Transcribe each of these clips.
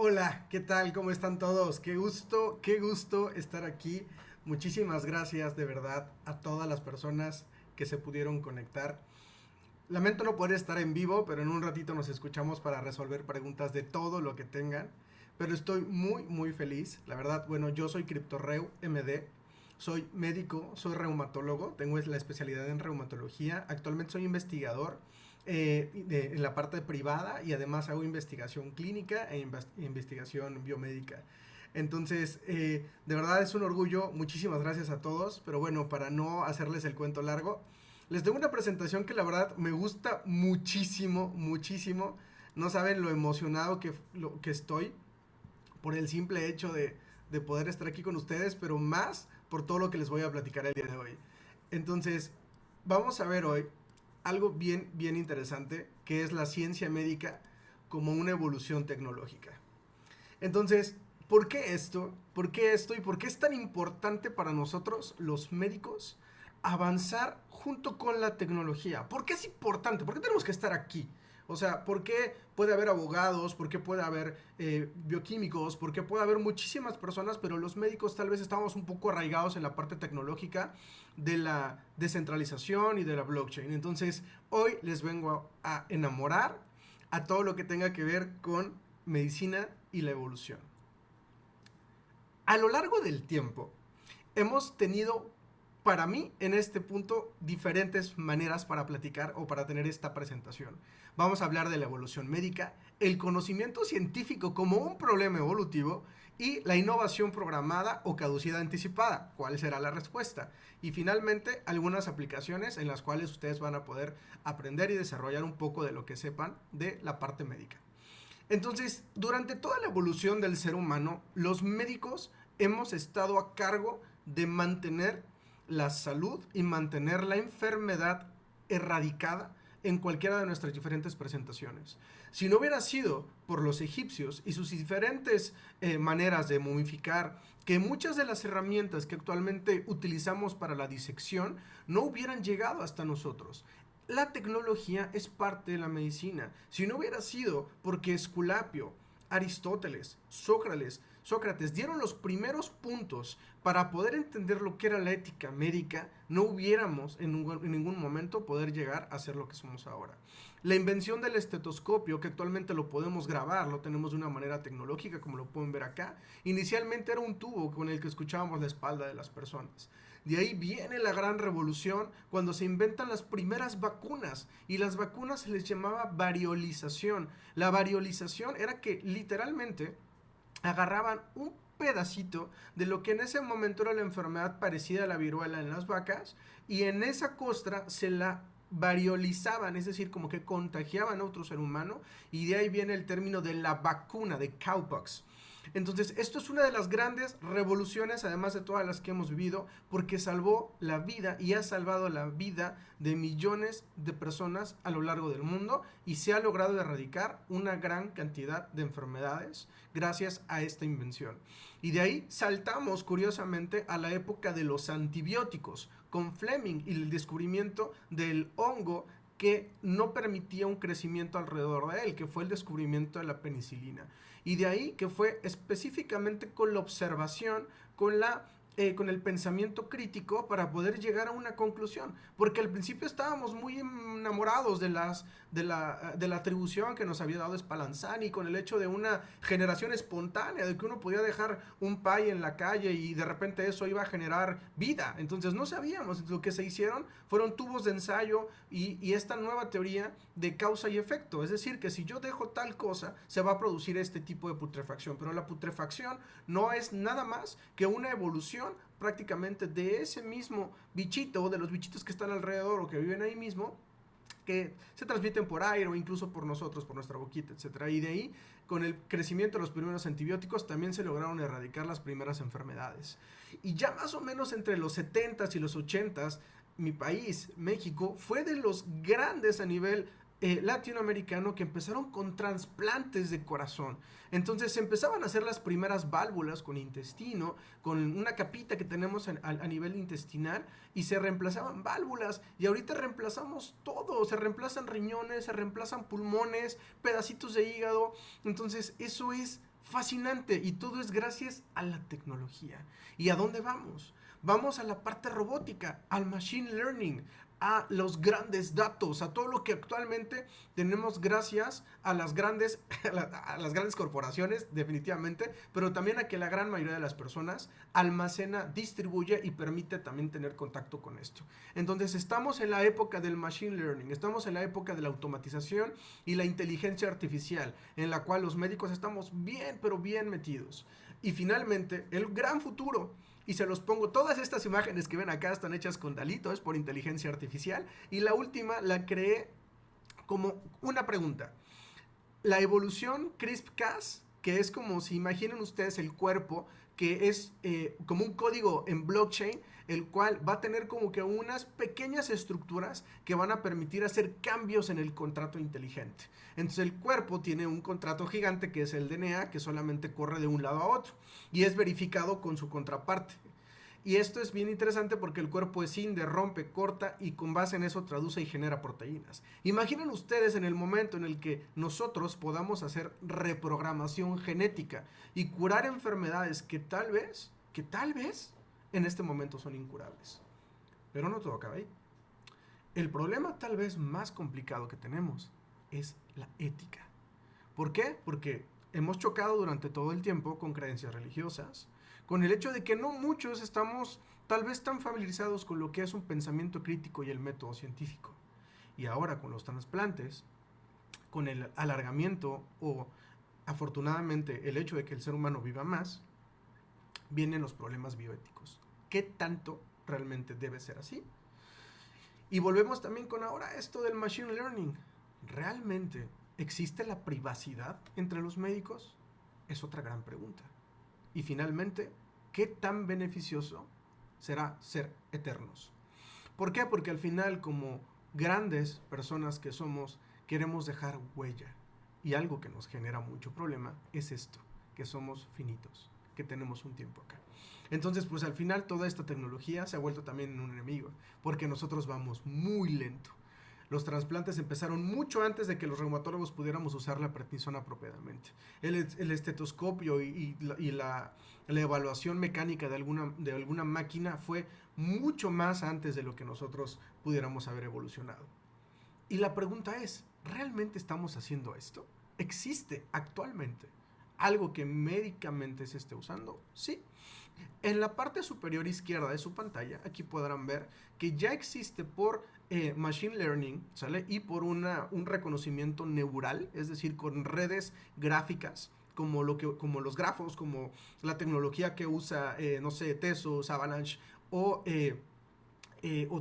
Hola, ¿qué tal? ¿Cómo están todos? Qué gusto estar aquí. Muchísimas gracias de verdad a todas las personas que se pudieron conectar. Lamento no poder estar en vivo, pero en un ratito nos escuchamos para resolver preguntas de todo lo que tengan. Pero estoy muy feliz. La verdad, bueno, yo soy CryptoReu MD. Soy médico, soy reumatólogo, tengo la especialidad en reumatología. Actualmente soy investigador en la parte privada y además hago investigación clínica e investigación biomédica. Entonces, de verdad es un orgullo. Muchísimas gracias a todos. Pero bueno, para no hacerles el cuento largo, les tengo una presentación que la verdad me gusta muchísimo. No saben lo emocionado que estoy por el simple hecho de poder estar aquí con ustedes, pero más por todo lo que les voy a platicar el día de hoy. Entonces, vamos a ver hoy algo bien interesante, que es la ciencia médica como una evolución tecnológica. Entonces, ¿por qué esto? ¿Por qué esto? ¿Y por qué es tan importante para nosotros, los médicos, avanzar junto con la tecnología? ¿Por qué es importante? ¿Por qué tenemos que estar aquí? O sea, ¿por qué puede haber abogados? ¿Por qué puede haber bioquímicos? ¿Por qué puede haber muchísimas personas? Pero los médicos tal vez estamos un poco arraigados en la parte tecnológica de la descentralización y de la blockchain. Entonces, hoy les vengo a enamorar a todo lo que tenga que ver con medicina y la evolución. A lo largo del tiempo, hemos tenido, para mí, en este punto, diferentes maneras para platicar o para tener esta presentación. Vamos a hablar de la evolución médica, el conocimiento científico como un problema evolutivo y la innovación programada o caducidad anticipada. ¿Cuál será la respuesta? Y finalmente, algunas aplicaciones en las cuales ustedes van a poder aprender y desarrollar un poco de lo que sepan de la parte médica. Entonces, durante toda la evolución del ser humano, los médicos hemos estado a cargo de mantener la salud y mantener la enfermedad erradicada en cualquiera de nuestras diferentes presentaciones. Si no hubiera sido por los egipcios y sus diferentes maneras de momificar, que muchas de las herramientas que actualmente utilizamos para la disección no hubieran llegado hasta nosotros. La tecnología es parte de la medicina. Si no hubiera sido porque Esculapio, Aristóteles, Sócrates dieron los primeros puntos para poder entender lo que era la ética médica, no hubiéramos en ningún momento poder llegar a ser lo que somos ahora. La invención del estetoscopio, que actualmente lo podemos grabar, lo tenemos de una manera tecnológica, como lo pueden ver acá, inicialmente era un tubo con el que escuchábamos la espalda de las personas. De ahí viene la gran revolución cuando se inventan las primeras vacunas, y las vacunas se les llamaba variolización. La variolización era que literalmente agarraban un pedacito de lo que en ese momento era la enfermedad parecida a la viruela en las vacas, y en esa costra se la variolizaban, es decir, como que contagiaban a otro ser humano, y de ahí viene el término de la vacuna, de cowpox. Entonces, esto es una de las grandes revoluciones, además de todas las que hemos vivido, porque salvó la vida y ha salvado la vida de millones de personas a lo largo del mundo, y se ha logrado erradicar una gran cantidad de enfermedades gracias a esta invención. Y de ahí saltamos, curiosamente, a la época de los antibióticos, con Fleming y el descubrimiento del hongo que no permitía un crecimiento alrededor de él, que fue el descubrimiento de la penicilina. Y de ahí que fue específicamente con la observación, con el pensamiento crítico, para poder llegar a una conclusión. Porque al principio estábamos muy enamorados de la atribución que nos había dado Spallanzani, con el hecho de una generación espontánea, de que uno podía dejar un pay en la calle y de repente eso iba a generar vida. Entonces no sabíamos. Entonces, lo que se hicieron fueron tubos de ensayo y esta nueva teoría de causa y efecto. Es decir, que si yo dejo tal cosa, se va a producir este tipo de putrefacción. Pero la putrefacción no es nada más que una evolución prácticamente de ese mismo bichito, de los bichitos que están alrededor o que viven ahí mismo, que se transmiten por aire o incluso por nosotros, por nuestra boquita, etcétera. Y de ahí, con el crecimiento de los primeros antibióticos, también se lograron erradicar las primeras enfermedades. Y ya más o menos entre los 70s y los 80s, mi país, México, fue de los grandes a nivel latinoamericano, que empezaron con trasplantes de corazón. Entonces se empezaban a hacer las primeras válvulas con intestino, con una capita que tenemos a nivel intestinal, y se reemplazaban válvulas, y ahorita reemplazamos todo, se reemplazan riñones, se reemplazan pulmones, pedacitos de hígado. Entonces eso es Fascinante, y todo es gracias a la tecnología. ¿Y a dónde vamos? Vamos a la parte robótica, al machine learning, a los grandes datos, a todo lo que actualmente tenemos gracias a las grandes, a las grandes corporaciones, definitivamente, pero también a que la gran mayoría de las personas almacena, distribuye y permite también tener contacto con esto. Entonces estamos en la época del machine learning, estamos en la época de la automatización y la inteligencia artificial, en la cual los médicos estamos bien, pero bien metidos. Y finalmente, el gran futuro. Y se los pongo, todas estas imágenes que ven acá están hechas con Dalito, es por inteligencia artificial. Y la última la creé como una pregunta. La evolución CRISPR-Cas, que es como si imaginen ustedes el cuerpo, que es como un código en blockchain, el cual va a tener como que unas pequeñas estructuras que van a permitir hacer cambios en el contrato inteligente. Entonces el cuerpo tiene un contrato gigante que es el DNA, que solamente corre de un lado a otro y es verificado con su contraparte. Y esto es bien interesante porque el cuerpo escinde, rompe, corta y con base en eso traduce y genera proteínas. Imaginen ustedes en el momento en el que nosotros podamos hacer reprogramación genética y curar enfermedades que tal vez en este momento son incurables. Pero no todo acaba ahí. El problema tal vez más complicado que tenemos es la ética. ¿Por qué? Porque hemos chocado durante todo el tiempo con creencias religiosas, con el hecho de que no muchos estamos tal vez tan familiarizados con lo que es un pensamiento crítico y el método científico. Y ahora con los trasplantes, con el alargamiento o afortunadamente el hecho de que el ser humano viva más, vienen los problemas bioéticos. ¿Qué tanto realmente debe ser así? Y volvemos también con ahora esto del machine learning. ¿Realmente existe la privacidad entre los médicos? Es otra gran pregunta. Y finalmente, ¿qué tan beneficioso será ser eternos? ¿Por qué? Porque al final, como grandes personas que somos, queremos dejar huella. Y algo que nos genera mucho problema es esto, que somos finitos, que tenemos un tiempo acá. Entonces, pues al final toda esta tecnología se ha vuelto también un enemigo, porque nosotros vamos muy lento. Los trasplantes empezaron mucho antes de que los reumatólogos pudiéramos usar la prednisona apropiadamente. El estetoscopio y la evaluación mecánica de alguna máquina fue mucho más antes de lo que nosotros pudiéramos haber evolucionado. Y la pregunta es, ¿realmente estamos haciendo esto? ¿Existe actualmente algo que médicamente se esté usando? Sí. En la parte superior izquierda de su pantalla, aquí podrán ver que ya existe por Machine Learning, ¿sale? Y por un reconocimiento neural, es decir, con redes gráficas, como los grafos, como la tecnología que usa, no sé, Tesos, Avalanche, o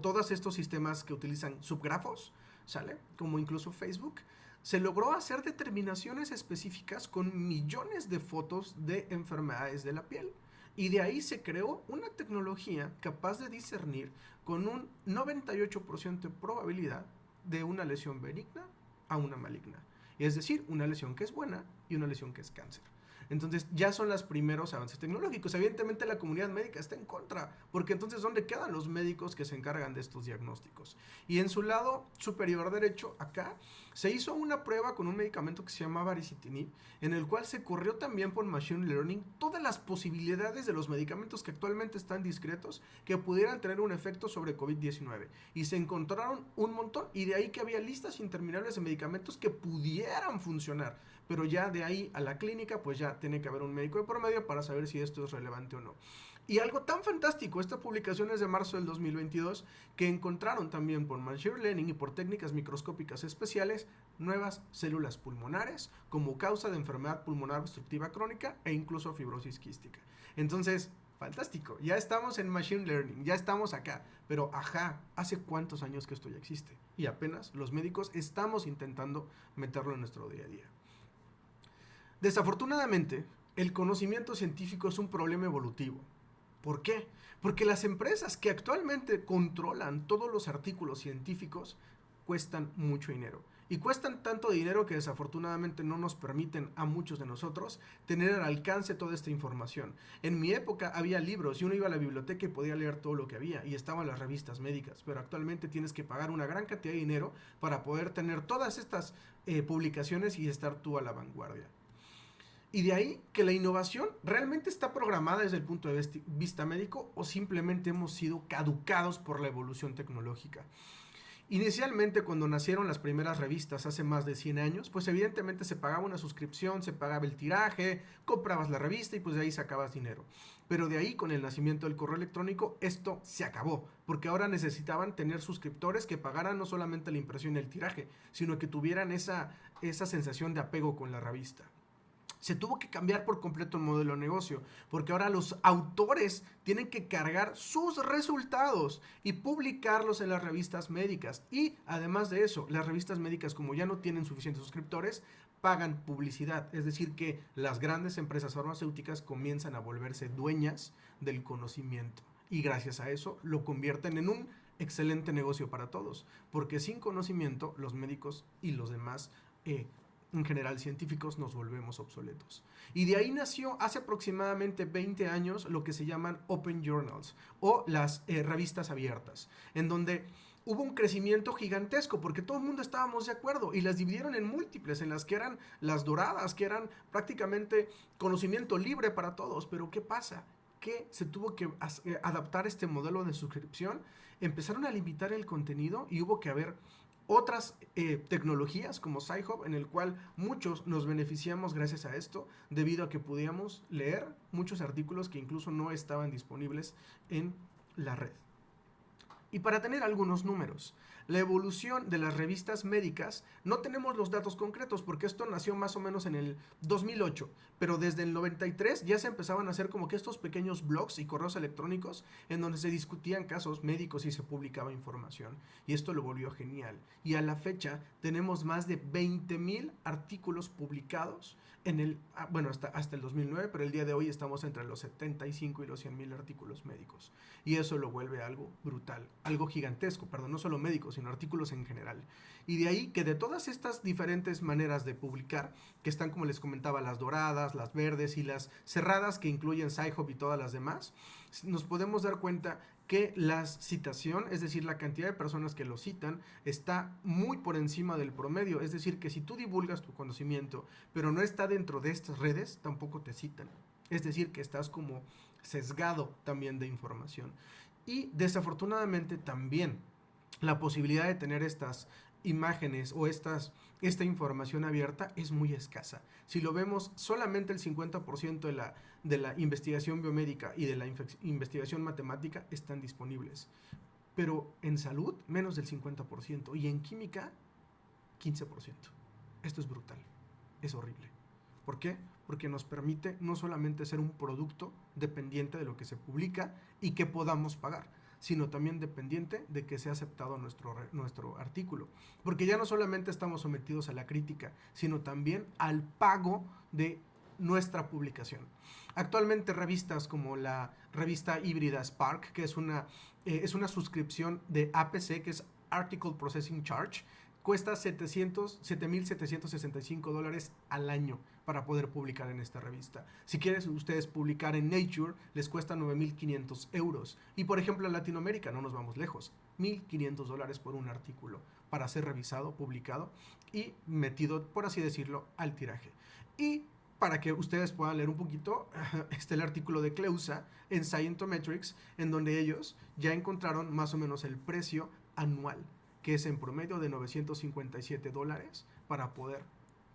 todos estos sistemas que utilizan subgrafos, ¿sale? Como incluso Facebook. Se logró hacer determinaciones específicas con millones de fotos de enfermedades de la piel. Y de ahí se creó una tecnología capaz de discernir con un 98% de probabilidad de una lesión benigna a una maligna. Es decir, una lesión que es buena y una lesión que es cáncer. Entonces ya son los primeros avances tecnológicos. Evidentemente la comunidad médica está en contra, porque entonces ¿dónde quedan los médicos que se encargan de estos diagnósticos? Y en su lado superior derecho, acá, se hizo una prueba con un medicamento que se llama baricitinib, en el cual se corrió también por Machine Learning todas las posibilidades de los medicamentos que actualmente están discretos que pudieran tener un efecto sobre COVID-19. Y se encontraron un montón, y de ahí que había listas interminables de medicamentos que pudieran funcionar. Pero ya de ahí a la clínica, pues ya tiene que haber un médico de por medio para saber si esto es relevante o no. Y algo tan fantástico, esta publicación es de marzo del 2022, que encontraron también por Machine Learning y por técnicas microscópicas especiales nuevas células pulmonares como causa de enfermedad pulmonar obstructiva crónica e incluso fibrosis quística. Entonces, fantástico, ya estamos en Machine Learning, ya estamos acá, pero ¿hace cuántos años que esto ya existe? Y apenas los médicos estamos intentando meterlo en nuestro día a día. Desafortunadamente, el conocimiento científico es un problema evolutivo. ¿Por qué? Porque las empresas que actualmente controlan todos los artículos científicos cuestan mucho dinero. Y cuestan tanto dinero que desafortunadamente no nos permiten a muchos de nosotros tener al alcance toda esta información. En mi época había libros y uno iba a la biblioteca y podía leer todo lo que había y estaban las revistas médicas, pero actualmente tienes que pagar una gran cantidad de dinero para poder tener todas estas publicaciones y estar tú a la vanguardia. Y de ahí que la innovación realmente está programada desde el punto de vista médico o simplemente hemos sido caducados por la evolución tecnológica. Inicialmente, cuando nacieron las primeras revistas hace más de 100 años, pues evidentemente se pagaba una suscripción, se pagaba el tiraje, comprabas la revista y pues de ahí sacabas dinero. Pero de ahí, con el nacimiento del correo electrónico, esto se acabó, porque ahora necesitaban tener suscriptores que pagaran no solamente la impresión y el tiraje, sino que tuvieran esa sensación de apego con la revista. Se tuvo que cambiar por completo el modelo de negocio, porque ahora los autores tienen que cargar sus resultados y publicarlos en las revistas médicas. Y además de eso, las revistas médicas, como ya no tienen suficientes suscriptores, pagan publicidad. Es decir, que las grandes empresas farmacéuticas comienzan a volverse dueñas del conocimiento. Y gracias a eso lo convierten en un excelente negocio para todos, porque sin conocimiento los médicos y los demás en general científicos, nos volvemos obsoletos. Y de ahí nació hace aproximadamente 20 años lo que se llaman Open Journals o las revistas abiertas, en donde hubo un crecimiento gigantesco porque todo el mundo estábamos de acuerdo y las dividieron en múltiples, en las que eran las doradas, que eran prácticamente conocimiento libre para todos. Pero ¿qué pasa? Que se tuvo que adaptar este modelo de suscripción, empezaron a limitar el contenido y hubo que haber otras tecnologías como Sci-Hub, en el cual muchos nos beneficiamos gracias a esto, debido a que podíamos leer muchos artículos que incluso no estaban disponibles en la red. Y para tener algunos números, la evolución de las revistas médicas, no tenemos los datos concretos porque esto nació más o menos en el 2008, pero desde el 93 ya se empezaban a hacer como que estos pequeños blogs y correos electrónicos en donde se discutían casos médicos y se publicaba información. Y esto lo volvió genial. Y a la fecha tenemos más de 20,000 artículos publicados hasta el 2009, pero el día de hoy estamos entre los 75 y los 100,000 artículos médicos. Y eso lo vuelve algo brutal, algo gigantesco, perdón, no solo médicos, sino artículos en general. Y de ahí que de todas estas diferentes maneras de publicar, que están, como les comentaba, las doradas, las verdes y las cerradas, que incluyen Sci-Hub y todas las demás, nos podemos dar cuenta que la citación, es decir, la cantidad de personas que lo citan, está muy por encima del promedio. Es decir, que si tú divulgas tu conocimiento, pero no está dentro de estas redes, tampoco te citan. Es decir, que estás como sesgado también de información. Y desafortunadamente también la posibilidad de tener estas imágenes o esta información abierta es muy escasa. Si lo vemos, solamente el 50% de la investigación biomédica y de la investigación matemática están disponibles. Pero en salud, menos del 50%. Y en química, 15%. Esto es brutal. Es horrible. ¿Por qué? Porque nos permite no solamente ser un producto dependiente de lo que se publica y que podamos pagar, sino también dependiente de que sea aceptado nuestro artículo. Porque ya no solamente estamos sometidos a la crítica, sino también al pago de nuestra publicación. Actualmente revistas como la revista híbrida Spark, que es una suscripción de APC, que es Article Processing Charge, cuesta $7,765 al año para poder publicar en esta revista. Si quieren ustedes publicar en Nature, les cuesta 9,500 euros. Y por ejemplo en Latinoamérica, no nos vamos lejos, $1,500 por un artículo para ser revisado, publicado y metido, por así decirlo, al tiraje. Y para que ustedes puedan leer un poquito, está el artículo de Cleusa en Scientometrics, en donde ellos ya encontraron más o menos el precio anual, que es en promedio de $957 para poder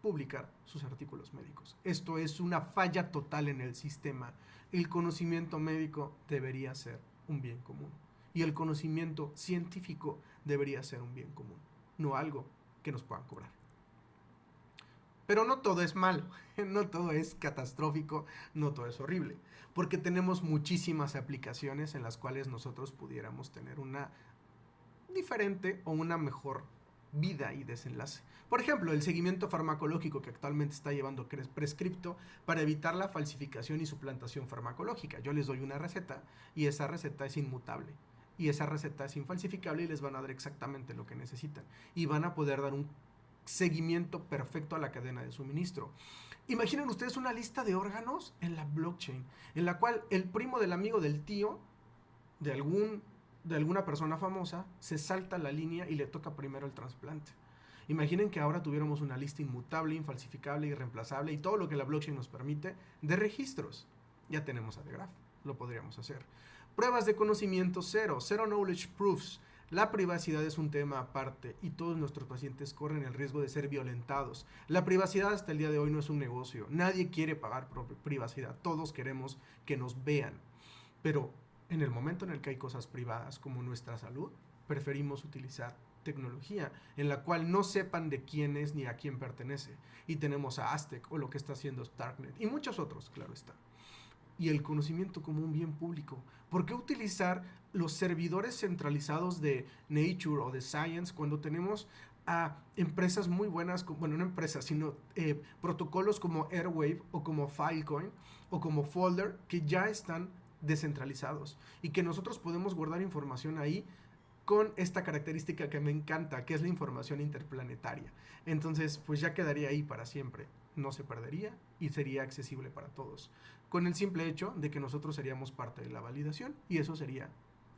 publicar sus artículos médicos. Esto es una falla total en el sistema. El conocimiento médico debería ser un bien común y el conocimiento científico debería ser un bien común, no algo que nos puedan cobrar. Pero no todo es malo, no todo es catastrófico, no todo es horrible, porque tenemos muchísimas aplicaciones en las cuales nosotros pudiéramos tener una diferente o una mejor vida y desenlace. Por ejemplo, el seguimiento farmacológico que actualmente está llevando Prescripto para evitar la falsificación y suplantación farmacológica. Yo les doy una receta y esa receta es inmutable. Y esa receta es infalsificable y les van a dar exactamente lo que necesitan. Y van a poder dar un seguimiento perfecto a la cadena de suministro. Imaginen ustedes una lista de órganos en la blockchain, en la cual el primo del amigo del tío de alguna persona famosa se salta la línea y le toca primero el trasplante. Imaginen que ahora tuviéramos una lista inmutable, infalsificable, irreemplazable y todo lo que la blockchain nos permite de registros. Ya tenemos a The Graph, lo podríamos hacer. Pruebas de conocimiento cero, zero knowledge proofs. La privacidad es un tema aparte y todos nuestros pacientes corren el riesgo de ser violentados. La privacidad hasta el día de hoy no es un negocio. Nadie quiere pagar por privacidad. Todos queremos que nos vean. Pero en el momento en el que hay cosas privadas como nuestra salud, preferimos utilizar tecnología en la cual no sepan de quién es ni a quién pertenece. Y tenemos a Aztec o lo que está haciendo Starknet y muchos otros, claro está. Y el conocimiento como un bien público. ¿Por qué utilizar los servidores centralizados de Nature o de Science cuando tenemos a empresas muy buenas, bueno, no empresas, sino protocolos como Airwave o como Filecoin o como Folder que ya están descentralizados y que nosotros podemos guardar información ahí con esta característica que me encanta, que es la información interplanetaria? Entonces, pues ya quedaría ahí para siempre, no se perdería y sería accesible para todos, con el simple hecho de que nosotros seríamos parte de la validación y eso sería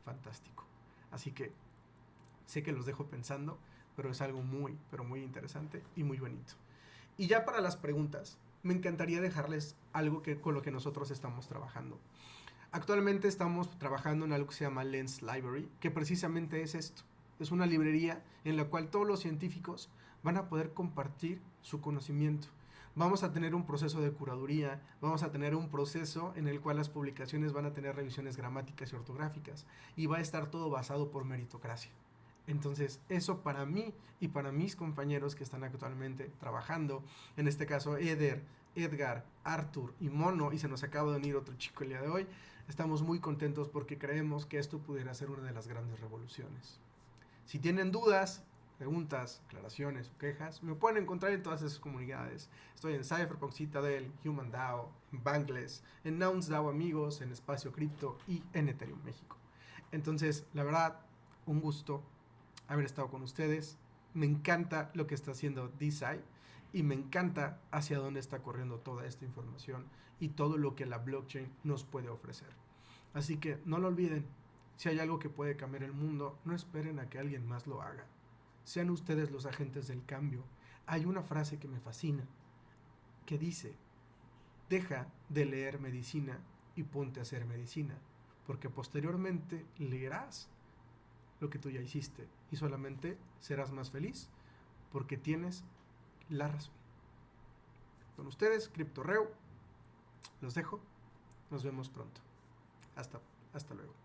fantástico. Así que sé que los dejo pensando, pero es algo muy, pero muy interesante y muy bonito. Y ya para las preguntas, me encantaría dejarles algo con lo que nosotros estamos trabajando. Actualmente estamos trabajando en algo que se llama Lens Library, que precisamente es esto. Es una librería en la cual todos los científicos van a poder compartir su conocimiento. Vamos a tener un proceso de curaduría, vamos a tener un proceso en el cual las publicaciones van a tener revisiones gramáticas y ortográficas y va a estar todo basado por meritocracia. Entonces, eso para mí y para mis compañeros que están actualmente trabajando, en este caso Eder, Edgar, Arthur y Mono, y se nos acaba de unir otro chico el día de hoy, estamos muy contentos porque creemos que esto pudiera ser una de las grandes revoluciones. Si tienen dudas, preguntas, aclaraciones o quejas, me pueden encontrar en todas esas comunidades. Estoy en Cypherpunk Citadel, Human DAO, en Bankless, en Nouns DAO Amigos, en Espacio Cripto y en Ethereum México. Entonces, la verdad, un gusto haber estado con ustedes. Me encanta lo que está haciendo DeSci y me encanta hacia dónde está corriendo toda esta información y todo lo que la blockchain nos puede ofrecer. Así que no lo olviden, si hay algo que puede cambiar el mundo, no esperen a que alguien más lo haga. Sean ustedes los agentes del cambio. Hay una frase que me fascina, que dice, deja de leer medicina y ponte a hacer medicina, porque posteriormente leerás lo que tú ya hiciste y solamente serás más feliz porque tienes la razón. Con ustedes, CryptoReu, los dejo, nos vemos pronto. Hasta luego.